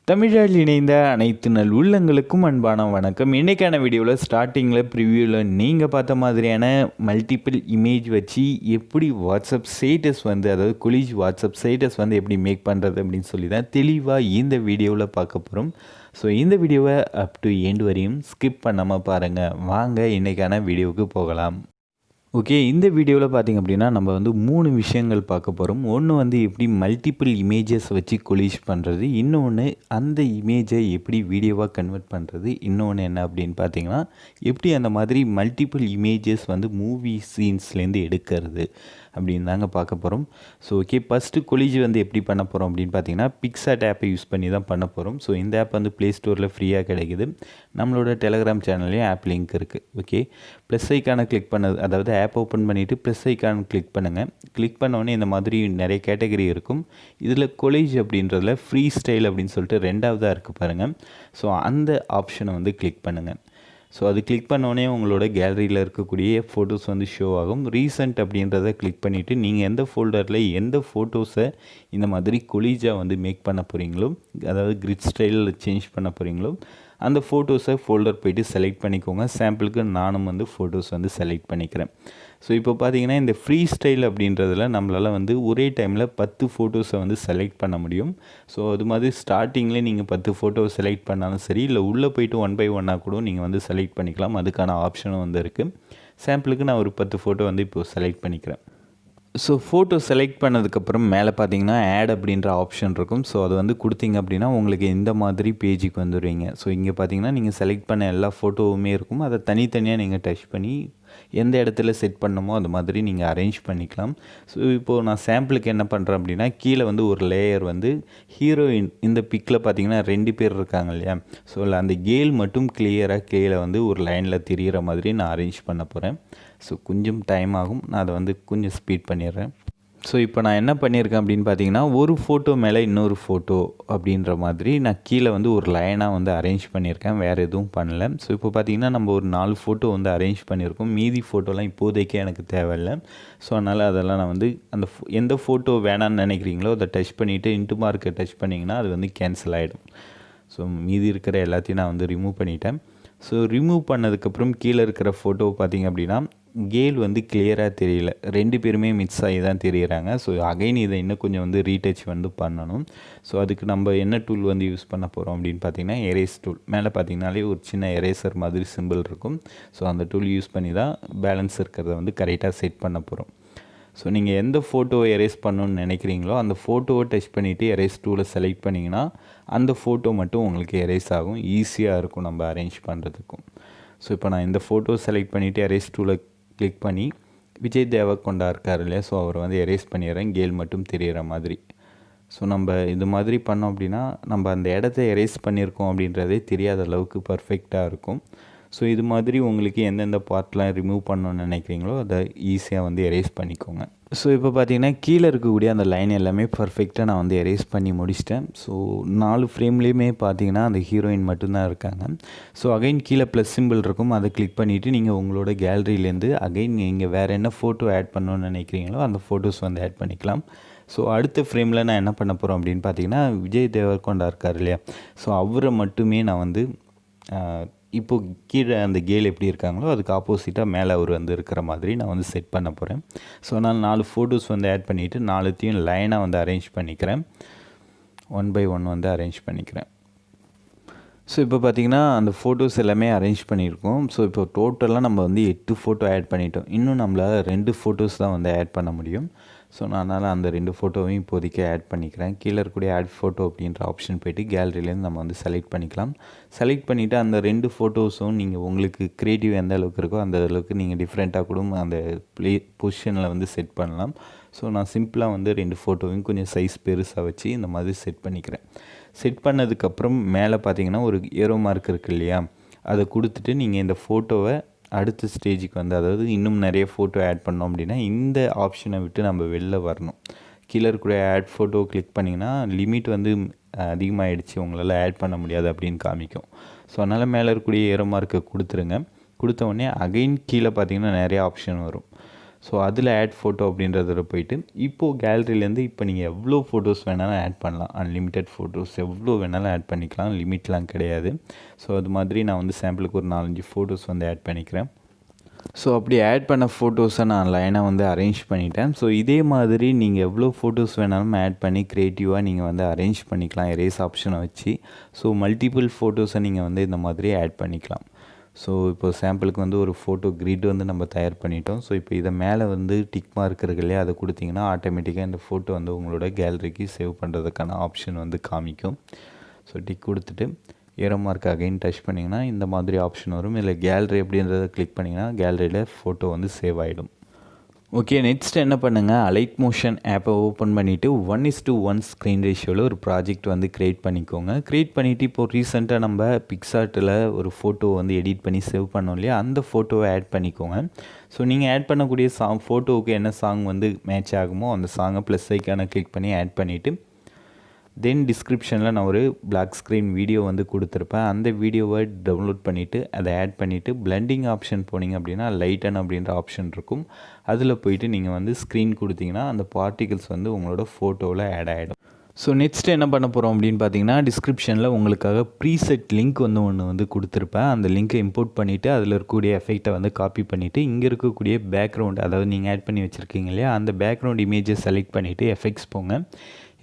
தமிழில் இணைந்த அனைத்து நல் உள்ளங்களுக்கும் அன்பான வணக்கம். இன்றைக்கான வீடியோவில் ஸ்டார்டிங்கில் ப்ரிவியூவில் நீங்கள் பார்த்த மாதிரியான மல்டிபிள் இமேஜ் வச்சு எப்படி வாட்ஸ்அப் ஸ்டேட்டஸ் வந்து, அதாவது கொலிஜ் வாட்ஸ்அப் ஸ்டேட்டஸ் வந்து எப்படி மேக் பண்ணுறது அப்படின்னு சொல்லி தான் தெளிவாக இந்த வீடியோவில் பார்க்க போகிறோம். ஸோ இந்த வீடியோவை அப் டு எண்ட் வரையும் ஸ்கிப் பண்ணாமல் பாருங்கள். வாங்க இன்றைக்கான வீடியோவுக்கு போகலாம். ஓகே, இந்த வீடியோவில் பார்த்திங்க அப்படின்னா நம்ம வந்து 3 விஷயங்கள் பார்க்க போகிறோம். ஒன்று வந்து எப்படி மல்டிபிள் இமேஜஸ் வச்சு கொலிஜ் பண்ணுறது, இன்னொன்று அந்த இமேஜை எப்படி வீடியோவாக கன்வெர்ட் பண்ணுறது, இன்னொன்று என்ன அப்படின்னு பார்த்தீங்கன்னா எப்படி அந்த மாதிரி மல்டிபிள் இமேஜஸ் வந்து மூவி சீன்ஸ்லேருந்து எடுக்கிறது அப்படின்னு தாங்க பார்க்க போகிறோம். ஸோ ஓகே, ஃபஸ்ட்டு கொலிஜ் வந்து எப்படி பண்ண போகிறோம் அப்படின்னு பார்த்தீங்கன்னா பிக்சாட் ஆப்பை யூஸ் பண்ணி தான் பண்ண போகிறோம். ஸோ இந்த ஆப் வந்து ப்ளே ஸ்டோரில் ஃப்ரீயாக கிடைக்குது. நம்மளோட டெலகிராம் சேனல்லையும் ஆப் லிங்க் இருக்குது. ஓகே, ப்ளஸ் ஐக்கானை கிளிக் பண்ணது, அதாவது ஆப் ஓப்பன் பண்ணிவிட்டு ப்ளஸ் ஐக்கான் கிளிக் பண்ணுங்கள். கிளிக் பண்ணோடனே இந்த மாதிரி நிறைய கேட்டகரி இருக்கும். இதில் கொலிஜ் அப்படின்றதுல ஃப்ரீ ஸ்டைல் அப்படின்னு சொல்லிட்டு 2வதாக இருக்குது பாருங்கள். ஸோ அந்த ஆப்ஷனை வந்து கிளிக் பண்ணுங்கள். ஸோ அது கிளிக் பண்ணோடனே உங்களோட கேலரியில் இருக்கக்கூடிய ஃபோட்டோஸ் வந்து ஷோ ஆகும். ரீசெண்ட் அப்படின்றத கிளிக் பண்ணிவிட்டு நீங்கள் எந்த ஃபோல்டரில் எந்த ஃபோட்டோஸை இந்த மாதிரி கொலிஜாக வந்து மேக் பண்ண போகிறீங்களோ, அதாவது கிரிட் ஸ்டைலில் சேஞ்ச் பண்ண போகிறீங்களோ, அந்த ஃபோட்டோஸை ஃபோல்டர் போய்ட்டு செலக்ட் பண்ணிக்கோங்க. சாம்பிளுக்கு நானும் வந்து ஃபோட்டோஸ் வந்து செலக்ட் பண்ணிக்கிறேன். ஸோ இப்போ பார்த்தீங்கன்னா இந்த ஃப்ரீ ஸ்டைல் அப்படின்றதில் நம்மளால் வந்து ஒரே டைமில் 10 ஃபோட்டோஸை வந்து செலக்ட் பண்ண முடியும். ஸோ அது மாதிரி ஸ்டார்டிங்லேயே நீங்கள் 10 ஃபோட்டோ செலக்ட் பண்ணாலும் சரி, இல்லை உள்ளே போய்ட்டு 1 by 1 கூட நீங்கள் வந்து செலக்ட் பண்ணிக்கலாம். அதுக்கான ஆப்ஷனும் வந்து இருக்குது. சாம்பிளுக்கு நான் ஒரு 10 ஃபோட்டோ வந்து இப்போது செலக்ட் பண்ணிக்கிறேன். ஸோ ஃபோட்டோ செலக்ட் பண்ணதுக்கப்புறம் மேலே பார்த்தீங்கன்னா ஆட் அப்படின்ற ஆப்ஷன் இருக்கும். ஸோ அது வந்து கொடுத்தீங்க அப்படின்னா உங்களுக்கு இந்த மாதிரி பேஜுக்கு வந்துடுவீங்க. ஸோ இங்கே பார்த்தீங்கன்னா நீங்கள் செலக்ட் பண்ண எல்லா ஃபோட்டோவுமே இருக்கும். அதை தனித்தனியாக நீங்கள் டச் பண்ணி எந்த இடத்துல செட் பண்ணணுமோ அது மாதிரி நீங்கள் அரேஞ்ச் பண்ணிக்கலாம். ஸோ இப்போது நான் சாம்பிளுக்கு என்ன பண்ணுறேன் அப்படின்னா கீழே வந்து ஒரு லேயர் வந்து ஹீரோயின், இந்த பிக்கில் பார்த்தீங்கன்னா 2 பேர் இருக்காங்க இல்லையா, ஸோ அந்த கேல் மட்டும் கிளியராக கீழே வந்து ஒரு லைனில் தெரிகிற மாதிரி நான் அரேஞ்ச் பண்ண போகிறேன். ஸோ கொஞ்சம் டைம் ஆகும், நான் அதை வந்து கொஞ்சம் ஸ்பீட் பண்ணிடுறேன். ஸோ இப்போ நான் என்ன பண்ணியிருக்கேன் அப்படின்னு பார்த்தீங்கன்னா ஒரு ஃபோட்டோ மேலே இன்னொரு ஃபோட்டோ அப்படின்ற மாதிரி நான் கீழே வந்து ஒரு லைனாக வந்து அரேஞ்ச் பண்ணியிருக்கேன். வேறு எதுவும் பண்ணலை. ஸோ இப்போ பார்த்தீங்கன்னா நம்ம ஒரு 4 ஃபோட்டோ வந்து அரேஞ்ச் பண்ணியிருக்கோம். மீதி ஃபோட்டோலாம் இப்போதைக்கே எனக்கு தேவையில்லை. ஸோ அதனால் அதெல்லாம் நான் வந்து அந்த எந்த ஃபோட்டோ வேணான்னு நினைக்கிறீங்களோ அதை டச் பண்ணிவிட்டு இன்ட்டு மார்க்கை டச் பண்ணிங்கன்னா அது வந்து கேன்சல் ஆகிடும். ஸோ மீதி இருக்கிற எல்லாத்தையும் நான் வந்து ரிமூவ் பண்ணிட்டேன். ஸோ ரிமூவ் பண்ணதுக்கப்புறம் கீழே இருக்கிற ஃபோட்டோ பார்த்திங்க அப்படின்னா கேல் வந்து கிளியராக தெரியல, 2 பேருமே மிக்ஸ் ஆகி தான் தெரியுறாங்க. ஸோ அகைன் இதை இன்னும் கொஞ்சம் வந்து ரீடச் வந்து பண்ணணும். ஸோ அதுக்கு நம்ம என்ன டூல் வந்து யூஸ் பண்ண போகிறோம் அப்படின்னு பார்த்திங்கன்னா எரேஸ் டூல். மேலே பார்த்திங்கனாலே ஒரு சின்ன எரேசர் மாதிரி சிம்பிள் இருக்கும். ஸோ அந்த டூல் யூஸ் பண்ணி தான் பேலன்ஸ் இருக்கிறத வந்து கரெக்டாக செட் பண்ண போகிறோம். ஸோ நீங்கள் எந்த ஃபோட்டோவை எரேஸ் பண்ணணுன்னு நினைக்கிறீங்களோ அந்த ஃபோட்டோவை டச் பண்ணிவிட்டு எரேஸ் டூலை செலக்ட் பண்ணிங்கன்னா அந்த ஃபோட்டோ மட்டும் உங்களுக்கு எரேஸ் ஆகும். ஈஸியாக இருக்கும் நம்ம அரேஞ்ச் பண்ணுறதுக்கும். ஸோ இப்போ நான் இந்த ஃபோட்டோ செலக்ட் பண்ணிவிட்டு எரேஸ் டூலை கிளிக் பண்ணி விஜய் தேவரகொண்டா இருக்கார் இல்லையா, ஸோ அவரை வந்து எரேஸ் பண்ணிடுறேன், கேல் மட்டும் தெரிகிற மாதிரி. ஸோ நம்ம இது மாதிரி பண்ணோம் அப்படின்னா நம்ம அந்த இடத்த எரேஸ் பண்ணியிருக்கோம் அப்படின்றதே தெரியாத அளவுக்கு பர்ஃபெக்டாக இருக்கும். ஸோ இது மாதிரி உங்களுக்கு எந்தெந்த பார்ட்லாம் ரிமூவ் பண்ணணும்னு நினைக்கிறீங்களோ அதை ஈஸியாக வந்து எரேஸ் பண்ணிக்கோங்க. ஸோ இப்போ பார்த்தீங்கன்னா கீழே இருக்கக்கூடிய அந்த லைன் எல்லாமே பர்ஃபெக்டாக நான் வந்து எரேஸ் பண்ணி முடிச்சிட்டேன். ஸோ 4 ஃப்ரேம்லேயுமே பார்த்தீங்கன்னா அந்த ஹீரோயின் மட்டும்தான் இருக்காங்க. ஸோ அகைன் கீழே ப்ளஸ் சிம்பிள் இருக்கும், அதை கிளிக் பண்ணிவிட்டு நீங்கள் உங்களோட கேலரியிலேருந்து அகைன் நீங்கள் வேறு என்ன ஃபோட்டோ ஆட் பண்ணணும்னு நினைக்கிறீங்களோ அந்த ஃபோட்டோஸ் வந்து ஆட் பண்ணிக்கலாம். ஸோ அடுத்த ஃப்ரேமில் நான் என்ன பண்ண போகிறோம் அப்படின்னு பார்த்தீங்கன்னா விஜய் தேவரகொண்டா இருக்கார் இல்லையா, ஸோ அவரை மட்டுமே நான் வந்து இப்போது கீழே அந்த கேல் எப்படி இருக்காங்களோ அதுக்கு ஆப்போசிட்டாக மேலே அவர் வந்து இருக்கிற மாதிரி நான் வந்து செட் பண்ண போகிறேன். ஸோ நான் 4 ஃபோட்டோஸ் வந்து ஆட் பண்ணிவிட்டு 4த்தையும் லைனாக வந்து அரேஞ்ச் பண்ணிக்கிறேன். 1 by 1 வந்து அரேஞ்ச் பண்ணிக்கிறேன். ஸோ இப்போ பார்த்திங்கன்னா அந்த ஃபோட்டோஸ் எல்லாமே அரேஞ்ச் பண்ணியிருக்கோம். ஸோ இப்போ டோட்டலாக நம்ம வந்து 8 ஃபோட்டோ ஆட் பண்ணிட்டோம். இன்னும் நம்மளால் 2 ஃபோட்டோஸ் தான் வந்து ஆட் பண்ண முடியும். ஸோ நான் அதனால் அந்த 2 ஃபோட்டோவையும் இப்போதைக்கு ஆட் பண்ணிக்கிறேன். கீழே இருக்கக்கூடிய ஆட் ஃபோட்டோ அப்படின்ற ஆப்ஷன் போய்ட்டு கேலரியிலேருந்து நம்ம வந்து செலக்ட் பண்ணிக்கலாம். செலக்ட் பண்ணிவிட்டு அந்த 2 ஃபோட்டோஸும் நீங்கள் உங்களுக்கு க்ரியேட்டிவ் எந்த அளவுக்கு இருக்கோ அந்த அளவுக்கு நீங்கள் டிஃப்ரெண்ட்டாக கூட அந்த பொசிஷனில் வந்து செட் பண்ணலாம். ஸோ நான் சிம்பிளாக வந்து 2 ஃபோட்டோவையும் கொஞ்சம் சைஸ் பெருசாக வச்சு இந்த மாதிரி செட் பண்ணிக்கிறேன். செட் பண்ணதுக்கப்புறம் மேலே பார்த்தீங்கன்னா ஒரு ஏரோ மார்க் இருக்குது இல்லையா, அதை கொடுத்துட்டு நீங்கள் இந்த ஃபோட்டோவை அடுத்த ஸ்டேஜுக்கு வந்து, அதாவது இன்னும் நிறைய ஃபோட்டோ ஆட் பண்ணோம் அப்படின்னா இந்த ஆப்ஷனை விட்டு நம்ம வெளில வரணும். கீழே இருக்கக்கூடிய ஆட் ஃபோட்டோ கிளிக் பண்ணிங்கன்னா லிமிட் வந்து அதிகமாகிடுச்சு, உங்களால் ஆட் பண்ண முடியாது அப்படின்னு காமிக்கும். ஸோ அதனால் மேலே இருக்கக்கூடிய ஏரோ மார்க்கை கொடுத்துருங்க. கொடுத்த உடனே அகைன் கீழே பார்த்தீங்கன்னா நிறைய ஆப்ஷன் வரும். ஸோ அதில் ஆட் ஃபோட்டோ அப்படின்றதில் போயிட்டு இப்போது கேலரியிலேருந்து இப்போ நீங்கள் எவ்வளோ ஃபோட்டோஸ் வேணாலும் ஆட் பண்ணலாம். அன்லிமிட்டெட் ஃபோட்டோஸ் எவ்வளோ வேணாலும் ஆட் பண்ணிக்கலாம், லிமிட்லாம் கிடையாது. ஸோ அது மாதிரி நான் வந்து சாம்பிளுக்கு ஒரு 4-5 ஃபோட்டோஸ் வந்து ஆட் பண்ணிக்கிறேன். ஸோ அப்படி ஆட் பண்ண ஃபோட்டோஸை நான் லைனாக வந்து அரேஞ்ச் பண்ணிட்டேன். ஸோ இதே மாதிரி நீங்கள் எவ்வளோ ஃபோட்டோஸ் வேணாலும் ஆட் பண்ணி க்ரியேட்டிவாக நீங்கள் வந்து அரேஞ்ச் பண்ணிக்கலாம் எரேஸ் ஆப்ஷனை வச்சு. ஸோ மல்டிபிள் ஃபோட்டோஸை நீங்கள் வந்து இந்த மாதிரி ஆட் பண்ணிக்கலாம். ஸோ இப்போ சாம்பிளுக்கு வந்து ஒரு ஃபோட்டோ கிரிட் வந்து நம்ம தயார் பண்ணிட்டோம். ஸோ இப்போ இதை மேலே வந்து டிக் மார்க் இருக்கு இல்லையா, அதை கொடுத்திங்கன்னா ஆட்டோமேட்டிக்காக இந்த ஃபோட்டோ வந்து உங்களோட கேலரிக்கு சேவ் பண்ணுறதுக்கான ஆப்ஷன் வந்து காமிக்கும். ஸோ டிக் கொடுத்துட்டு ஏரோ மார்க் அகைன் டச் பண்ணிங்கன்னா இந்த மாதிரி ஆப்ஷன் வரும். இல்லை கேலரி அப்படின்றத கிளிக் பண்ணிங்கன்னா கேலரியில் ஃபோட்டோ வந்து சேவ் ஆகிடும். ஓகே, நெக்ஸ்ட் என்ன பண்ணுங்கள், அலைட் மோஷன் ஆப்பை ஓப்பன் பண்ணிவிட்டு 1:1 ஸ்க்ரீன் ரேஷியோவில் ஒரு ப்ராஜெக்ட் வந்து க்ரியேட் பண்ணிக்கோங்க. க்ரியேட் பண்ணிவிட்டு இப்போது ரீசெண்டாக நம்ம பிக்சார்ட்டில் ஒரு ஃபோட்டோ வந்து எடிட் பண்ணி சேவ் பண்ணோம் இல்லையா, அந்த ஃபோட்டோவை ஆட் பண்ணிக்கோங்க. ஸோ நீங்கள் ஆட் பண்ணக்கூடிய ஃபோட்டோவுக்கு என்ன சாங் வந்து மேட்ச் ஆகுமோ அந்த சாங்கை ப்ளஸ் ஐக்கானை கிளிக் பண்ணி ஆட் பண்ணிவிட்டு தென் டிஸ்கிரிப்ஷனில் நான் ஒரு blackscreen வீடியோ வந்து கொடுத்துருப்பேன். அந்த வீடியோவை டவுன்லோட் பண்ணிவிட்டு அதை ஆட் பண்ணிவிட்டு பிளெண்டிங் ஆப்ஷன் போனீங்க அப்படின்னா லைட்டன் அப்படின்ற ஆப்ஷன் இருக்கும். அதில் போயிட்டு நீங்கள் வந்து ஸ்க்ரீன் கொடுத்தீங்கன்னா அந்த பார்ட்டிகல்ஸ் வந்து உங்களோட ஃபோட்டோவில் ஆட் ஆகிடும். ஸோ நெக்ஸ்ட் என்ன பண்ண போகிறோம் அப்படின்னு பார்த்தீங்கன்னா, டிஸ்கிரிப்ஷனில் உங்களுக்காக ப்ரீசெட் லிங்க் ஒன்று வந்து கொடுத்துருப்பேன். அந்த லிங்க்கை இம்போர்ட் பண்ணிவிட்டு அதில் இருக்கக்கூடிய எஃபெக்டை வந்து காப்பி பண்ணிவிட்டு இங்கே இருக்கக்கூடிய பேக்ரவுண்ட், அதாவது நீங்கள் ஆட் பண்ணி வச்சுருக்கீங்க இல்லையா, அந்த பேக்ரவுண்ட் இமேஜை செலக்ட் பண்ணிவிட்டு எஃபெக்ட்ஸ் போங்க.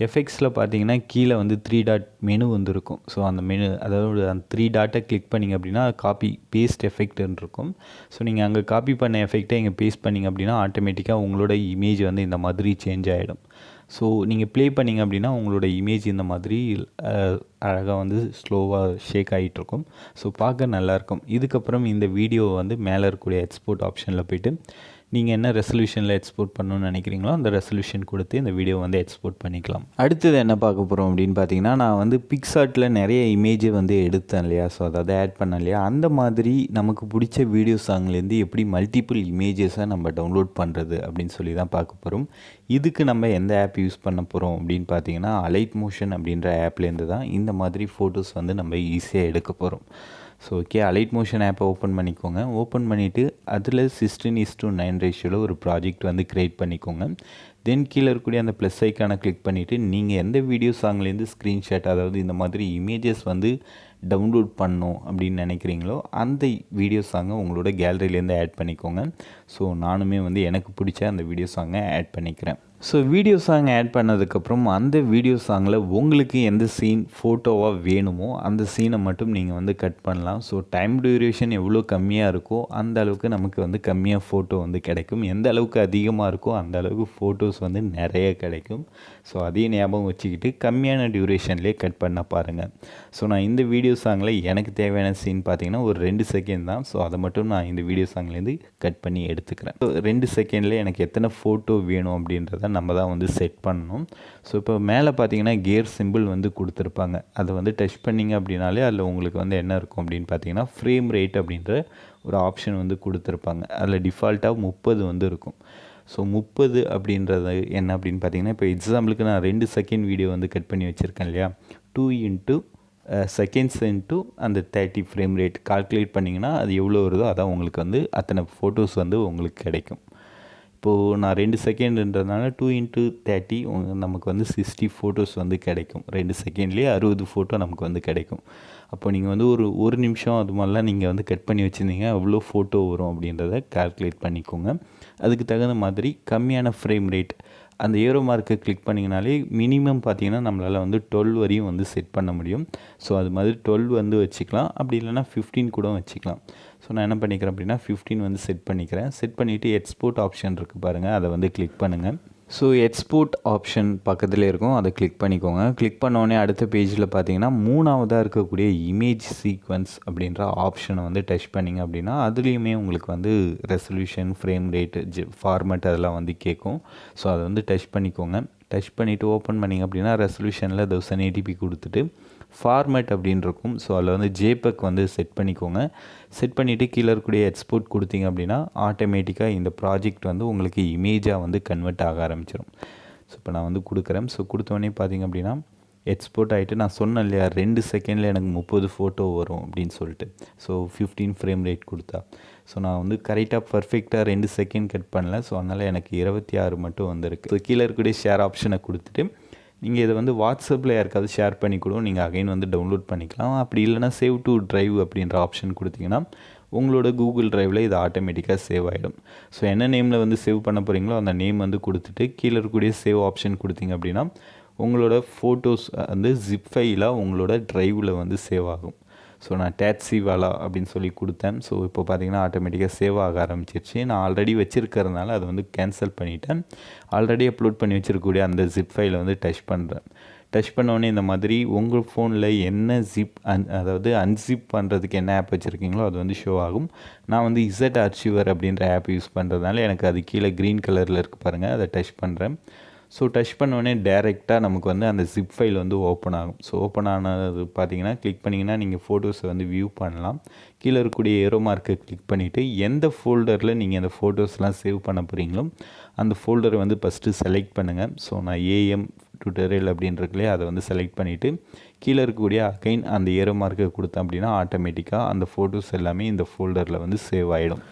எஃபெக்ட்ஸில் பார்த்தீங்கன்னா கீழே வந்து 3 டாட் மெனு வந்து இருக்கும். ஸோ அந்த மெனு, அதாவது அந்த 3 டாட்டை கிளிக் பண்ணிங்க அப்படின்னா காப்பி பேஸ்ட் எஃபெக்ட்னு இருக்கும். ஸோ நீங்கள் அங்கே காப்பி பண்ண எஃபெக்டை இங்கே பேஸ்ட் பண்ணிங்க அப்படின்னா ஆட்டோமேட்டிக்காக உங்களோட இமேஜ் வந்து இந்த மாதிரி சேஞ்ச் ஆகிடும். ஸோ நீங்கள் ப்ளே பண்ணிங்க அப்படின்னா உங்களோட இமேஜ் இந்த மாதிரி அழகாக வந்து ஸ்லோவாக ஷேக் ஆகிட்டுருக்கும். ஸோ பார்க்க நல்லாயிருக்கும். இதுக்கப்புறம் இந்த வீடியோவை வந்து மேலே இருக்கக்கூடிய எக்ஸ்போர்ட் ஆப்ஷனில் போய்ட்டு நீங்கள் என்ன ரெசல்யூஷனில் எக்ஸ்போர்ட் பண்ணணும்னு நினைக்கிறீங்களோ அந்த ரெசல்யூஷன் கொடுத்து இந்த வீடியோ வந்து எக்ஸ்போர்ட் பண்ணிக்கலாம். அடுத்தது என்ன பார்க்க போகிறோம் அப்படின்னு பார்த்தீங்கன்னா, நான் வந்து பிக்சார்ட்டில் நிறைய இமேஜை வந்து எடுத்தேன் இல்லையா, ஸோ அதாவது ஆட் பண்ணேன் இல்லையா, அந்த மாதிரி நமக்கு பிடிச்ச வீடியோ சாங்லேருந்து எப்படி மல்டிபிள் இமேஜஸை நம்ம டவுன்லோட் பண்ணுறது அப்படின்னு சொல்லி தான் பார்க்க போகிறோம். இதுக்கு நம்ம எந்த ஆப் யூஸ் பண்ண போகிறோம் அப்படின்னு பார்த்தீங்கன்னா, அலைட் மோஷன் அப்படின்ற ஆப்லேருந்து தான் இந்த மாதிரி ஃபோட்டோஸ் வந்து நம்ம ஈஸியாக எடுக்க போகிறோம். ஸோ ஓகே, அலைட் மோஷன் ஆப்பை ஓப்பன் பண்ணிக்கோங்க. ஓப்பன் பண்ணிவிட்டு அதில் 16:9 ரேஷியோவில் ஒரு ப்ராஜெக்ட் வந்து க்ரியேட் பண்ணிக்கோங்க. தென் கீழே இருக்கக்கூடிய அந்த ப்ளஸ் ஐக்கானை கிளிக் பண்ணிவிட்டு நீங்கள் எந்த வீடியோ சாங்லேருந்து ஸ்க்ரீன்ஷாட், அதாவது இந்த மாதிரி இமேஜஸ் வந்து டவுன்லோட் பண்ணணும் அப்படின்னு நினைக்கிறீங்களோ அந்த வீடியோ சாங்கை உங்களோட கேலரியிலேருந்து ஆட் பண்ணிக்கோங்க. ஸோ நானுமே வந்து எனக்கு பிடிச்ச அந்த வீடியோ சாங்கை ஆட் பண்ணிக்கிறேன். ஸோ வீடியோ சாங் ஆட் பண்ணதுக்கப்புறம் அந்த வீடியோ சாங்கில் உங்களுக்கு எந்த சீன் ஃபோட்டோவாக வேணுமோ அந்த சீனை மட்டும் நீங்கள் வந்து கட் பண்ணலாம். ஸோ டைம் டியூரேஷன் எவ்வளோ கம்மியாக இருக்கோ அந்த அளவுக்கு நமக்கு வந்து கம்மியாக ஃபோட்டோ வந்து கிடைக்கும். எந்த அளவுக்கு அதிகமாக இருக்கோ அந்த அளவுக்கு ஃபோட்டோஸ் வந்து நிறைய கிடைக்கும். ஸோ அதையும் ஞாபகம் வச்சுக்கிட்டு கம்மியான டியூரேஷன்லேயே கட் பண்ண பாருங்கள். ஸோ நான் இந்த வீடியோ சாங்கில் எனக்கு தேவையான சீன் பார்த்தீங்கன்னா ஒரு 2 செகண்ட் தான். ஸோ அதை மட்டும் நான் இந்த வீடியோ சாங்லேருந்து கட் பண்ணி எடுத்துக்கிறேன். 2 செகண்டில் எனக்கு எத்தனை ஃபோட்டோ வேணும் அப்படின்றத நம்ம தான் வந்து செட் பண்ணணும். ஸோ இப்போ மேலே பார்த்தீங்கன்னா கியர் சிம்பிள் வந்து கொடுத்துருப்பாங்க. அதை வந்து டச் பண்ணிங்க அப்படின்னாலே அதில் உங்களுக்கு வந்து என்ன இருக்கும் அப்படின்னு பார்த்தீங்கன்னா ஃப்ரேம் ரேட் அப்படின்ற ஒரு ஆப்ஷன் வந்து கொடுத்துருப்பாங்க. அதில் டிஃபால்ட்டாக 30 வந்து இருக்கும். ஸோ 30 அப்படின்றது என்ன அப்படின்னு பார்த்தீங்கன்னா, இப்போ எக்ஸாம்பிளுக்கு நான் 2 செகண்ட் வீடியோ வந்து கட் பண்ணி வச்சுருக்கேன் இல்லையா, 2 செகண்ட்ஸ் இன்ட்டு அந்த 30 ஃப்ரேம் ரேட் கால்குலேட் பண்ணிங்கன்னா அது எவ்வளோ வருதோ அதான் உங்களுக்கு வந்து அத்தனை ஃபோட்டோஸ் வந்து உங்களுக்கு கிடைக்கும். இப்போது நான் 2 செகண்டுன்றதுனால 2 × 30 நமக்கு வந்து 60 ஃபோட்டோஸ் வந்து கிடைக்கும். 2 செகண்ட்லேயே 60 ஃபோட்டோ நமக்கு வந்து கிடைக்கும். அப்போ நீங்கள் வந்து ஒரு நிமிஷம் அது மாதிரிலாம் நீங்கள் வந்து கட் பண்ணி வச்சுருந்தீங்க எவ்வளோ ஃபோட்டோ வரும் அப்படின்றத கால்குலேட் பண்ணிக்கோங்க. அதுக்கு தகுந்த மாதிரி கம்மியான ஃப்ரேம் ரேட் அந்த ஏரோ மார்க்கை கிளிக் பண்ணிங்கனாலே மினிமம் பார்த்தீங்கன்னா நம்மளால் வந்து 12 வரையும் வந்து செட் பண்ண முடியும். ஸோ அது மாதிரி 12 வந்து வச்சுக்கலாம். அப்படி இல்லைனா 15 கூட வச்சுக்கலாம். ஸோ நான் என்ன பண்ணிக்கிறேன் அப்படின்னா 15 வந்து செட் பண்ணிக்கிறேன். செட் பண்ணிவிட்டு எக்ஸ்போர்ட் ஆப்ஷன் இருக்குது பாருங்கள், அதை வந்து கிளிக் பண்ணுங்கள். ஸோ எக்ஸ்போர்ட் ஆப்ஷன் பக்கத்தில் இருக்கும், அதை கிளிக் பண்ணிக்கோங்க. கிளிக் பண்ணோடனே அடுத்த பேஜில் பார்த்தீங்கன்னா 3ஆவதாக இருக்கக்கூடிய இமேஜ் சீக்வன்ஸ் அப்படின்ற ஆப்ஷனை வந்து டச் பண்ணிங்க அப்படின்னா அதுலேயுமே உங்களுக்கு வந்து ரெசல்யூஷன், ஃப்ரேம் ரேட்டு, ஃபார்மேட் அதெல்லாம் வந்து கேட்கும். ஸோ அதை வந்து டச் பண்ணிக்கோங்க. டச் பண்ணிவிட்டு ஓப்பன் பண்ணிங்க அப்படின்னா ரெசல்யூஷனில் 1080p கொடுத்துட்டு ஃபார்மேட் அப்படின்னு இருக்கும். ஸோ அதில் வந்து JPEG வந்து செட் பண்ணிக்கோங்க. செட் பண்ணிவிட்டு கீழே இருக்கக்கூடிய எக்ஸ்போர்ட் கொடுத்தீங்க அப்படின்னா ஆட்டோமேட்டிக்காக இந்த ப்ராஜெக்ட் வந்து உங்களுக்கு இமேஜாக வந்து கன்வெர்ட் ஆக ஆரம்பிச்சிடும். ஸோ இப்போ நான் வந்து கொடுக்குறேன். ஸோ கொடுத்தோடனே பார்த்தீங்க அப்படின்னா எக்ஸ்போர்ட் ஆகிட்டு நான் சொன்னேன் இல்லையா 2 செகண்டில் எனக்கு 30 ஃபோட்டோ வரும் அப்படின்னு சொல்லிட்டு. ஸோ 15 ஃப்ரேம் ரேட் கொடுத்தா ஸோ நான் வந்து கரெக்டாக பர்ஃபெக்டாக 2 செகண்ட் கட் பண்ணல. ஸோ அதனால் எனக்கு 26 மட்டும் வந்திருக்கு. ஸோ கீழே இருக்கக்கூடிய ஷேர் ஆப்ஷனை கொடுத்துட்டு நீங்கள் இதை வந்து வாட்ஸ்அப்பில் யாருக்காவது ஷேர் பண்ணி கூட நீங்கள் அகைன் வந்து டவுன்லோட் பண்ணிக்கலாம். அப்படி இல்லைனா சேவ் டு ட்ரைவ் அப்படின்ற ஆப்ஷன் கொடுத்தீங்கன்னா உங்களோட கூகுள் ட்ரைவில் இது ஆட்டோமேட்டிக்காக சேவ் ஆகிடும். ஸோ என்ன நேமில் வந்து சேவ் பண்ண போகிறீங்களோ அந்த நேம் வந்து கொடுத்துட்டு கீழே இருக்கக்கூடிய சேவ் ஆப்ஷன் கொடுத்தீங்க அப்படின்னா உங்களோட ஃபோட்டோஸ் வந்து ஜிப் ஃபைலாக உங்களோட ட்ரைவில் வந்து சேவ் ஆகும். ஸோ நான் டாக்ஸி வாலா அப்படின்னு சொல்லி கொடுத்தேன். ஸோ இப்போ பார்த்தீங்கன்னா ஆட்டோமேட்டிக்காக சேவ் ஆக ஆரம்பிச்சிருச்சு. நான் ஆல்ரெடி வச்சுருக்கிறதுனால அதை வந்து கேன்சல் பண்ணிவிட்டேன். ஆல்ரெடி அப்லோட் பண்ணி வச்சுருக்கக்கூடிய அந்த ஜிப் ஃபைலை வந்து டச் பண்ணுறேன். டச் பண்ணோடனே இந்த மாதிரி உங்கள் ஃபோனில் என்ன அதாவது அன்சிப் பண்ணுறதுக்கு என்ன ஆப் வச்சுருக்கீங்களோ அது வந்து ஷோ ஆகும். நான் வந்து இசட் ஆர்ச்சிவர் அப்படின்ற ஆப் யூஸ் பண்ணுறதுனால எனக்கு அது கீழே க்ரீன் கலரில் இருக்குது பாருங்கள், அதை டச் பண்ணுறேன். ஸோ டச் பண்ணோடனே டேரெக்டாக நமக்கு வந்து அந்த ஜிப் ஃபைல் வந்து ஓப்பன் ஆகும். ஸோ ஓப்பன் ஆனது பார்த்தீங்கன்னா கிளிக் பண்ணிங்கன்னா நீங்கள் ஃபோட்டோஸை வந்து வியூ பண்ணலாம். கீழே இருக்கக்கூடிய ஏரோ மார்க்கை கிளிக் பண்ணிவிட்டு எந்த ஃபோல்டரில் நீங்கள் அந்த ஃபோட்டோஸ்லாம் சேவ் பண்ண போகிறீங்களோ அந்த ஃபோல்டரை வந்து ஃபஸ்ட்டு செலக்ட் பண்ணுங்கள். ஸோ நான் ஏஎம் டியூட்டோரியல் அப்படின்றதுலேயே அதை வந்து செலக்ட் பண்ணிவிட்டு கீழே இருக்கக்கூடிய அகைன் அந்த ஏரோ மார்க்கை கொடுத்தேன் அப்படின்னா ஆட்டோமேட்டிக்காக அந்த ஃபோட்டோஸ் எல்லாமே இந்த ஃபோல்டரில் வந்து சேவ் ஆகிடும்.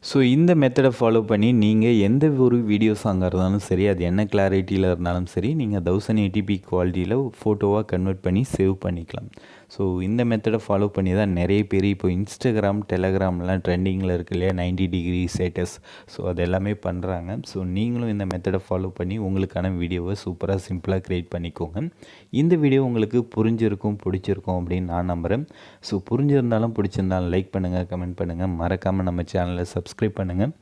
ஸோ இந்த மெத்தடை ஃபாலோ பண்ணி நீங்கள் எந்த ஒரு வீடியோ சாங்காக இருந்தாலும் சரி, அது என்ன கிளாரிட்டியில் இருந்தாலும் சரி, நீங்கள் 1080p குவாலிட்டியில் ஃபோட்டோவாக கன்வெர்ட் பண்ணி சேவ் பண்ணிக்கலாம். ஸோ இந்த மெத்தடை ஃபாலோ பண்ணி தான் நிறைய பேர் இப்போ இன்ஸ்டாகிராம், டெலகிராம்லாம் ட்ரெண்டிங்கில் இருக்கு இல்லையா, 90 டிகிரி ஸ்டேட்டஸ், ஸோ அது எல்லாமே பண்ணுறாங்க. ஸோ நீங்களும் இந்த மெத்தடை ஃபாலோ பண்ணி உங்களுக்கான வீடியோவை சூப்பராக சிம்பிளாக க்ரியேட் பண்ணிக்கோங்க. இந்த வீடியோ உங்களுக்கு புரிஞ்சிருக்கும், பிடிச்சிருக்கும் அப்படின்னு நான் நம்புகிறேன். ஸோ புரிஞ்சிருந்தாலும் பிடிச்சிருந்தாலும் லைக் பண்ணுங்கள், கமெண்ட் பண்ணுங்கள், மறக்காமல் நம்ம சேனலை சப்ஸ்கிரைப் பண்ணுங்கள்.